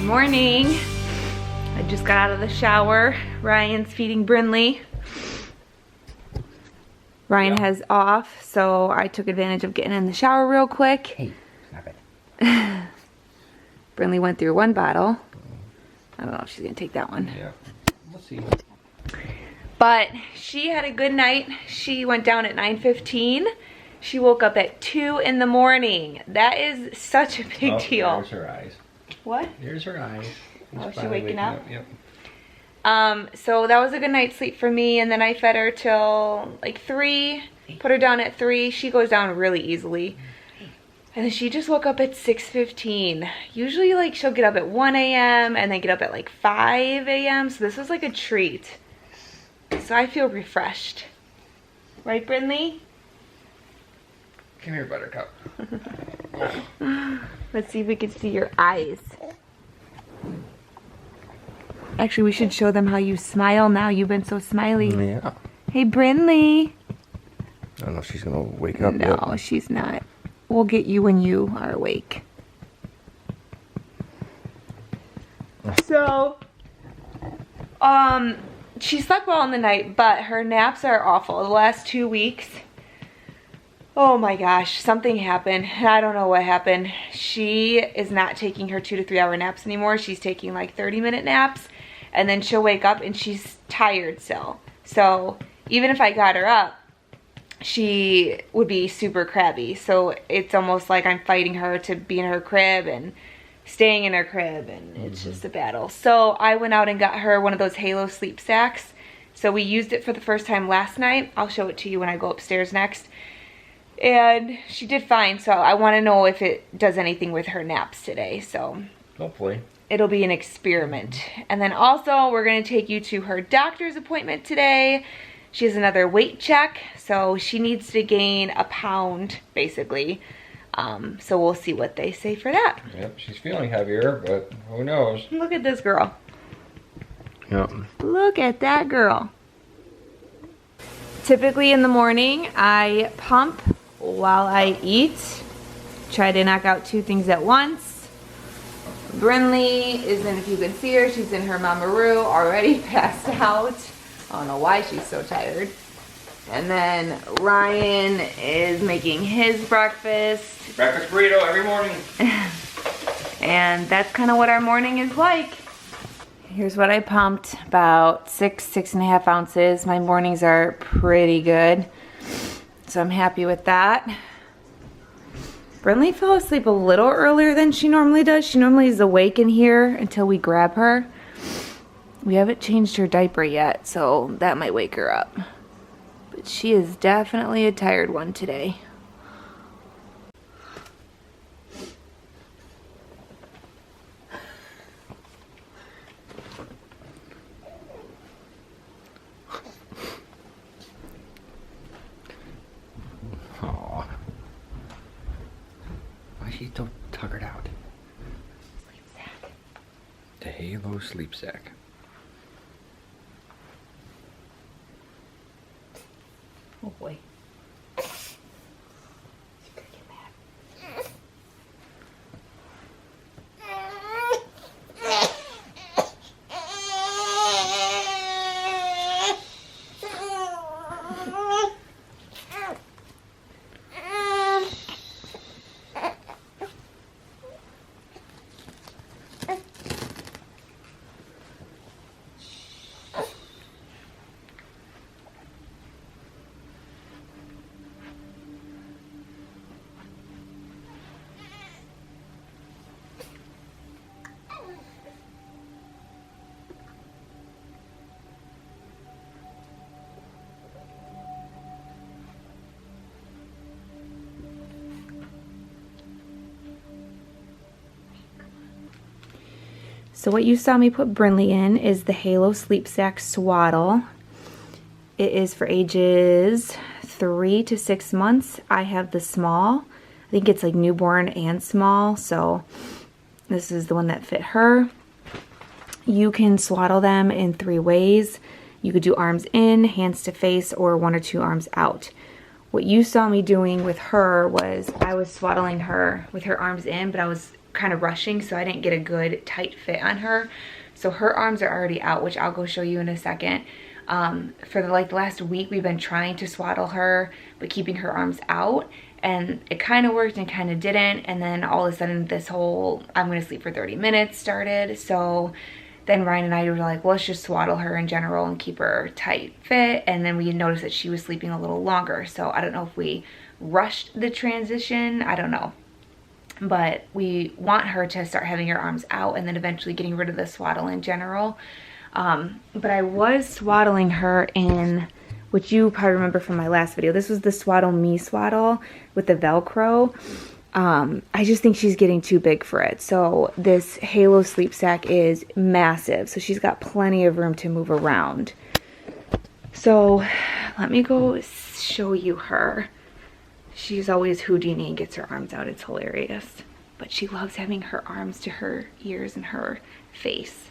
Morning. I just got out of the shower. Ryan's feeding Brinley. Ryan has off, so I took advantage of getting in the shower real quick. Hey, stop it. Brinley went through one bottle. I don't know if she's gonna take that one. Yeah, we'll see. But she had a good night. She went down at 9:15. She woke up at 2 in the morning. That is such a big deal. There's her eyes. What? There's her eyes. Oh, she waking up? Yep. So that was a good night's sleep for me, and then I fed her till like 3, put her down at 3. She goes down really easily. And then she just woke up at 6:15. Usually like she'll get up at 1 a.m. and then get up at like 5 a.m. So this was like a treat. So I feel refreshed. Right, Brinley? Come here, Buttercup. Let's see if we can see your eyes. Actually, we should show them how you smile now. You've been so smiley. Yeah. Hey, Brinley. I don't know if she's gonna wake up No, yet. she's not. We'll get you when you are awake. So, she slept well in the night, but her naps are awful. The last 2 weeks, oh my gosh, something happened. I don't know what happened. She is not taking her 2 to 3 hour naps anymore. She's taking like 30-minute naps, and then she'll wake up and she's tired still. So even if I got her up, she would be super crabby. So it's almost like I'm fighting her to be in her crib and staying in her crib, and it's just a battle. So I went out and got her one of those Halo sleep sacks. So we used it for the first time last night. I'll show it to you when I go upstairs next. And she did fine, so I want to know if it does anything with her naps today. So Hopefully. it'll be an experiment. And then also we're going to take you to her doctor's appointment today. She has another weight check, so she needs to gain a pound basically. So we'll see what they say for that. Yep, she's feeling heavier, but who knows? Look at this girl. Yep. Look at that girl. Typically in the morning I pump while I eat. Try to knock out 2 things at once. Brinley is in, if you can see her, she's in her mamaroo, already passed out. I don't know why she's so tired. And then Ryan is making his breakfast. Breakfast burrito every morning. And that's kind of what our morning is like. Here's what I pumped, about 6.5 ounces. My mornings are pretty good, so I'm happy with that. Brinley fell asleep a little earlier than she normally does. She normally is awake in here until we grab her. We haven't changed her diaper yet, so that might wake her up. But she is definitely a tired one today. Aw. Why is she so tuckered out? Sleep sack. The Halo sleep sack. Oh boy. She's gonna get mad. So what you saw me put Brinley in is the Halo Sleep Sack Swaddle. It is for ages 3 to 6 months. I have the small. I think it's like newborn and small, so this is the one that fit her. You can swaddle them in 3 ways. You could do arms in, hands to face, or 1 or 2 arms out. What you saw me doing with her was I was swaddling her with her arms in, but I was kind of rushing, so I didn't get a good tight fit on her. So her arms are already out, which I'll go show you in a second. For the last week, we've been trying to swaddle her, but keeping her arms out. And it kind of worked and kind of didn't. And then all of a sudden this whole, I'm going to sleep for 30 minutes started. So then Ryan and I were like, well, let's just swaddle her in general and keep her tight fit. And then we noticed that she was sleeping a little longer. So I don't know if we rushed the transition. I don't know. But we want her to start having her arms out and then eventually getting rid of the swaddle in general. But I was swaddling her in, which you probably remember from my last video. This was the Swaddle Me swaddle with the Velcro. I just think she's getting too big for it. So this Halo sleep sack is massive. So she's got plenty of room to move around. So let me go show you her. She's always Houdini and gets her arms out. It's hilarious. But she loves having her arms to her ears and her face.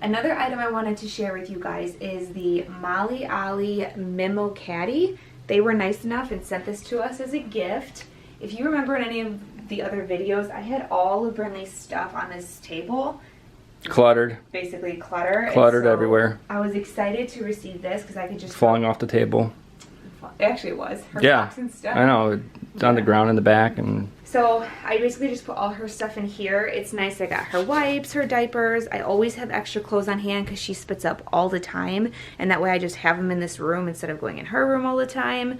Another item I wanted to share with you guys is the Molly Ollie Memo Caddy. They were nice enough and sent this to us as a gift. If you remember in any of the other videos, I had all of Brinley's stuff on this table. Cluttered. Basically clutter. Cluttered everywhere. I was excited to receive this because I could just... Falling off the table. Actually, it was. Her yeah, socks and stuff. I know. It's on the ground in the back. And so I basically just put all her stuff in here. It's nice. I got her wipes, her diapers. I always have extra clothes on hand because she spits up all the time. And that way I just have them in this room instead of going in her room all the time.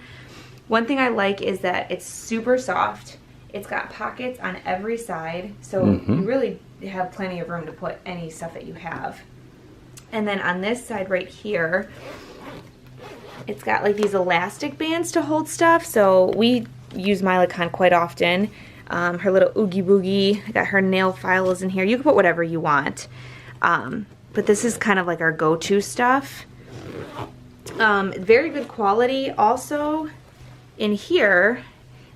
One thing I like is that it's super soft. It's got pockets on every side. So you really have plenty of room to put any stuff that you have. And then on this side right here, it's got like these elastic bands to hold stuff. So we use Mylicon quite often. Her little Oogie Boogie. I got her nail files in here. You can put whatever you want. But this is kind of like our go-to stuff. Very good quality. Also, in here,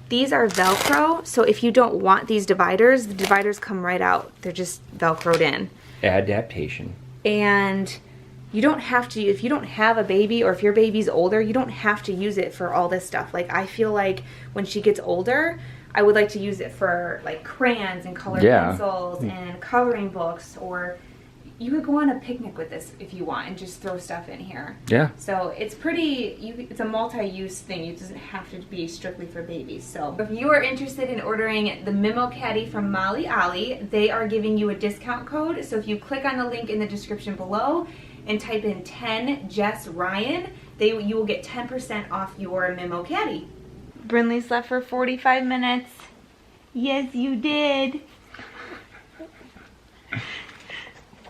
these are Velcro. So if you don't want these dividers, the dividers come right out. They're just Velcroed in. adaptation. And you don't have to, if you don't have a baby or if your baby's older, you don't have to use it for all this stuff. Like I feel like when she gets older, I would like to use it for like crayons and colored pencils and coloring books, or you could go on a picnic with this if you want and just throw stuff in here. Yeah. So it's pretty, it's a multi-use thing. It doesn't have to be strictly for babies. So if you are interested in ordering the Memo Caddy from Molly Ollie, they are giving you a discount code. So if you click on the link in the description below and type in 10 Jess Ryan, you will get 10% off your Memo Caddy. Brinley slept for 45 minutes. Yes, you did.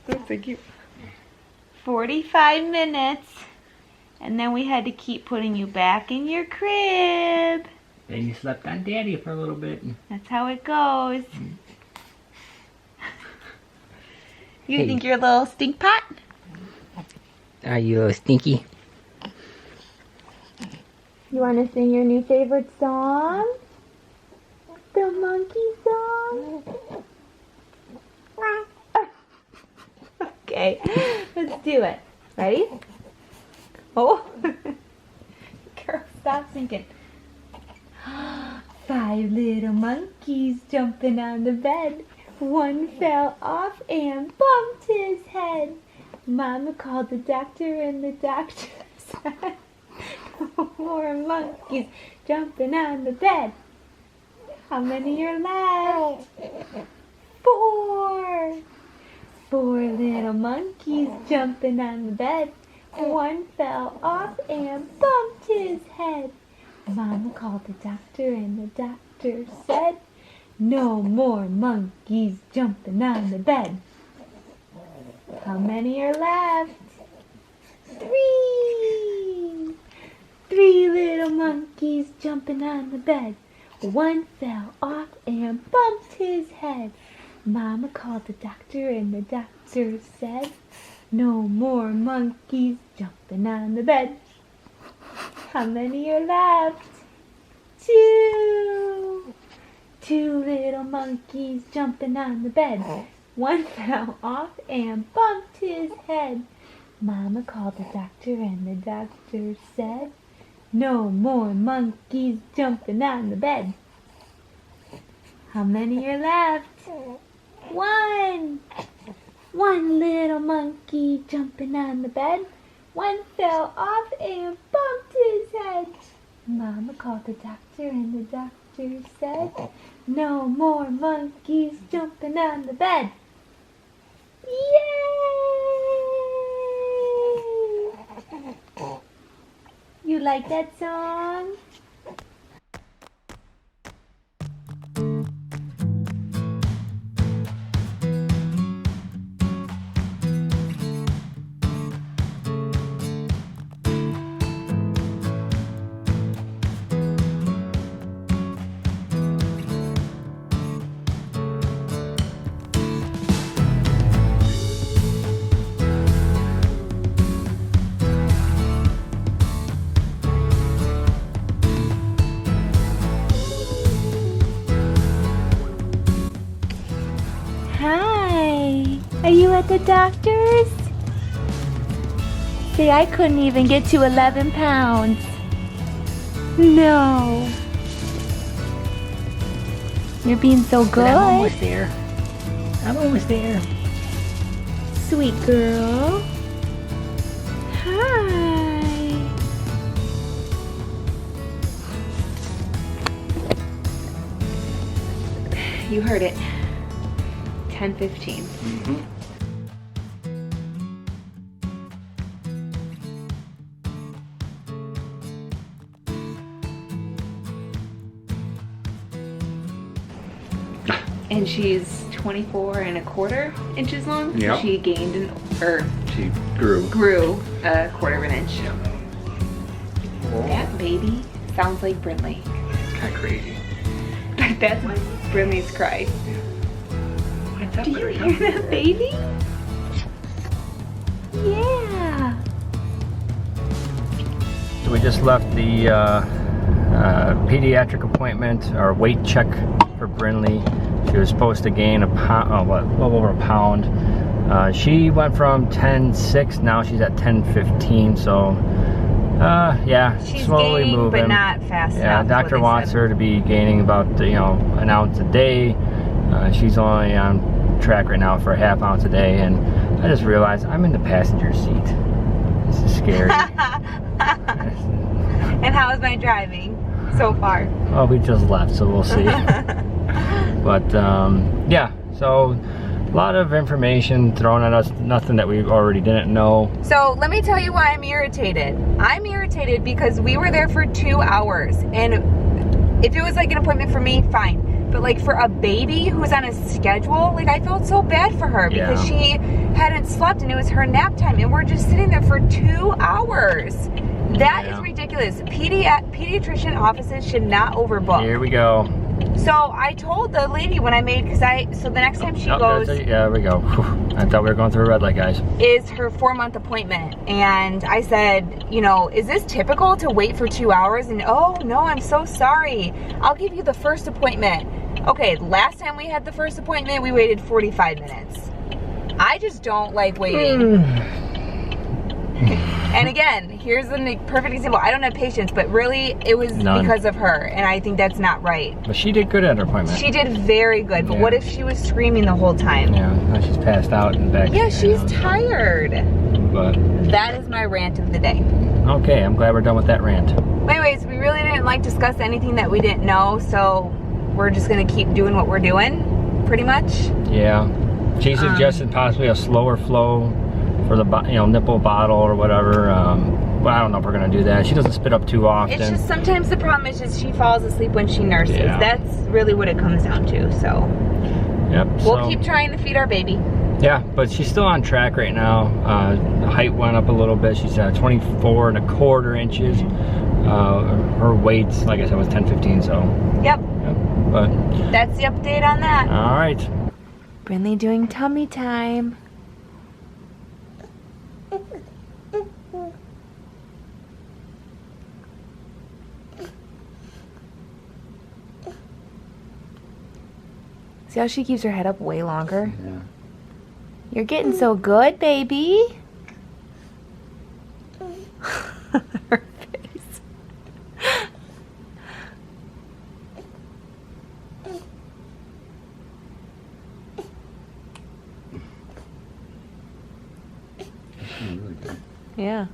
That's so cute. 45 minutes. And then we had to keep putting you back in your crib. Then you slept on Daddy for a little bit. That's how it goes. You think you're a little stink pot? Are you a little stinky? You want to sing your new favorite song? The monkey song? Okay, let's do it. Ready? Oh, girl, stop thinking. 5 little monkeys jumping on the bed. One fell off and bumped his head. Mama called the doctor and the doctor said, no more monkeys jumping on the bed. How many are left? 4. 4 little monkeys jumping on the bed. One fell off and bumped his head. Mama called the doctor and the doctor said, no more monkeys jumping on the bed. How many are left? 3. monkeys jumping on the bed. One fell off and bumped his head. Mama called the doctor and the doctor said, no more monkeys jumping on the bed. How many are left? 2. 2 little monkeys jumping on the bed. One fell off and bumped his head. Mama called the doctor and the doctor said, no more monkeys jumping on the bed. How many are left? 1. 1 little monkey jumping on the bed. One fell off and bumped his head. Mama called the doctor and the doctor said, no more monkeys jumping on the bed. Yay! You like that song? Hi, are you at the doctor's? See, I couldn't even get to 11 pounds. No. You're being so good. But I'm almost there. I'm almost there. Sweet girl. Hi. You heard it. 10:15. Mm-hmm. And she's 24¼ inches long. Yep. She gained She grew. grew a quarter of an inch. Yep. That baby sounds like Brinley. It's kind of crazy. But that's Brinley's cry. What's up Do with you her? hear that baby? Yeah. So we just left the pediatric appointment, or weight check for Brinley. She was supposed to gain a pound, a little over a pound. She went from 10.6, now she's at 10.15. So, yeah, She's slowly gaining, moving. but not fast Yeah, enough. doctor wants her to be gaining about, an ounce a day. She's only on track right now for a ½ ounce a day, and I just realized I'm in the passenger seat. This is scary. And how is my driving so far? Well, we just left, so we'll see. But yeah, so a lot of information thrown at us, nothing that we already didn't know. So let me tell you why I'm irritated. I'm irritated because we were there for 2 hours, and if it was like an appointment for me, fine. But like for a baby who's on a schedule, like I felt so bad for her because she hadn't slept and it was her nap time, and we're just sitting there for 2 hours. That is ridiculous. Pediatrician offices should not overbook. Here we go. So I told the lady when I made, so the next time she goes, yeah, we go. Whew. I thought we were going through a red light, guys. is her 4-month appointment. And I said, is this typical to wait for 2 hours? And oh no, I'm so sorry. I'll give you the first appointment. Okay, last time we had the first appointment, we waited 45 minutes. I just don't like waiting. And again, here's a perfect example. I don't have patience, but really it was because of her, and I think that's not right. But she did good at her appointment. She did very good, but what if she was screaming the whole time? Yeah, now she's passed out and back. Yeah, she's tired. But that is my rant of the day. okay, I'm glad we're done with that rant. Anyways, we really didn't discuss anything that we didn't know, so we're just gonna keep doing what we're doing, pretty much. Yeah, she suggested possibly a slower flow for the nipple bottle or whatever. But I don't know if we're gonna do that. She doesn't spit up too often. It's just sometimes the problem is just she falls asleep when she nurses. Yeah. That's really what it comes down to. So yep. We'll keep trying to feed our baby. Yeah, but she's still on track right now. Height went up a little bit. She's at 24¼ inches. her weight, like I said, was 10-15. So. Yep. But. That's the update on that. All right. Brinley doing tummy time. See how she keeps her head up way longer? Yeah. You're getting so good, baby. Her face. Really good. Yeah.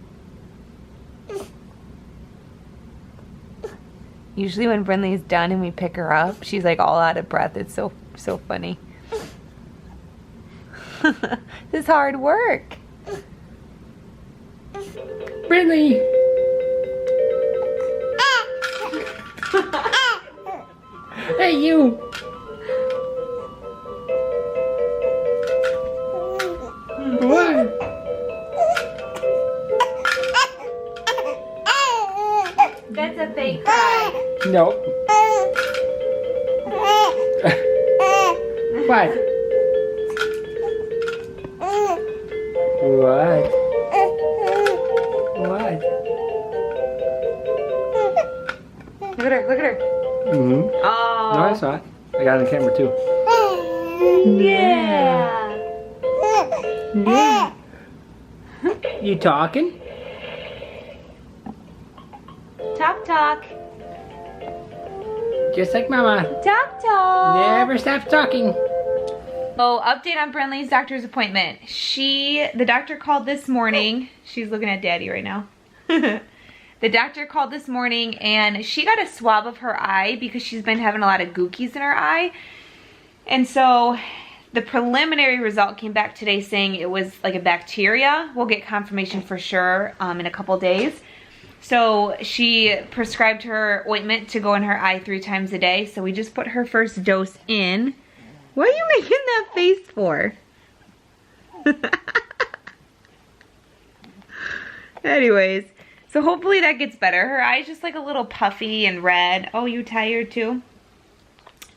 Usually when Brinley's done and we pick her up, she's like all out of breath. It's so funny. This is hard work. Brinley! Hey, you! What? That's a fake cry. Nope. What? What? What? Look at her, look at her. Mm-hmm. Oh. No, I saw it. I got it on camera too. Yeah. Yeah. You talking? Talk, talk. Just like Mama. Talk, talk. Never stops talking. So, update on Brinley's doctor's appointment. The doctor called this morning. She's looking at Daddy right now. The doctor called this morning and she got a swab of her eye because she's been having a lot of gookies in her eye. And so the preliminary result came back today saying it was like a bacteria. We'll get confirmation for sure in a couple days. So she prescribed her ointment to go in her eye 3 times a day. So we just put her first dose in. What are you making that face for? Anyways, so hopefully that gets better. Her eye's just like a little puffy and red. Oh, you tired too?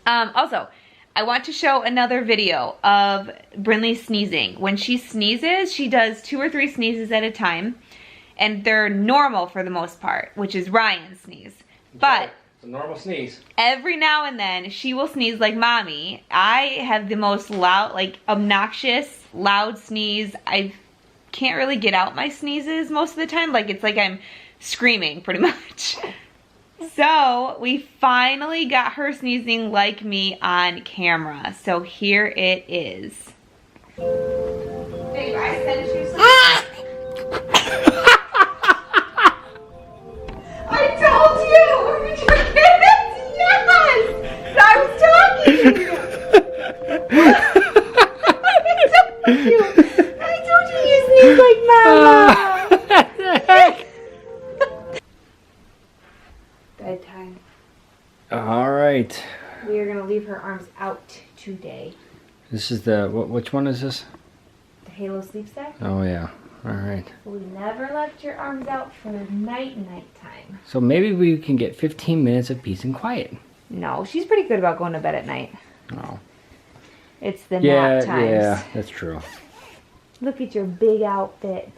Also, I want to show another video of Brinley sneezing. When she sneezes, she does 2 or 3 sneezes at a time. And they're normal for the most part, which is Ryan's sneeze. But it's a normal sneeze. Every now and then, she will sneeze like Mommy. I have the most loud, like obnoxious, loud sneeze. I can't really get out my sneezes most of the time. Like it's like I'm screaming pretty much. So we finally got her sneezing like me on camera. So here it is. Babe, I sent you some. I told you! Yes! I was talking! I told you you sneeze like Mama! Bedtime. All right. We are going to leave her arms out today. This is the, which one is this? The Halo Sleep Set? Oh yeah. All right. We never left your arms out for night time. So maybe we can get 15 minutes of peace and quiet. No, she's pretty good about going to bed at night. Oh. It's the nap times. Yeah, that's true. Look at your big outfit.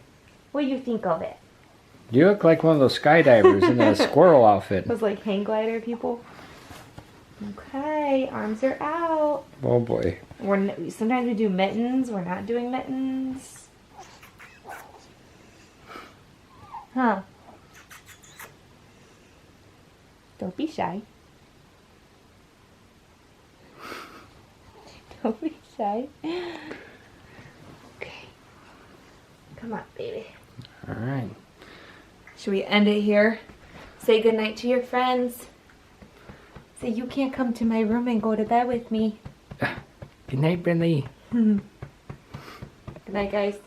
What do you think of it? You look like one of those skydivers in a squirrel outfit. Those like hang glider people. Okay, arms are out. Oh boy. Sometimes we do mittens. We're not doing mittens. Huh. Don't be shy. Don't be shy. Okay. Come on, baby. All right. Should we end it here? Say goodnight to your friends. Say you can't come to my room and go to bed with me. Good night, Brinley. Good night, guys.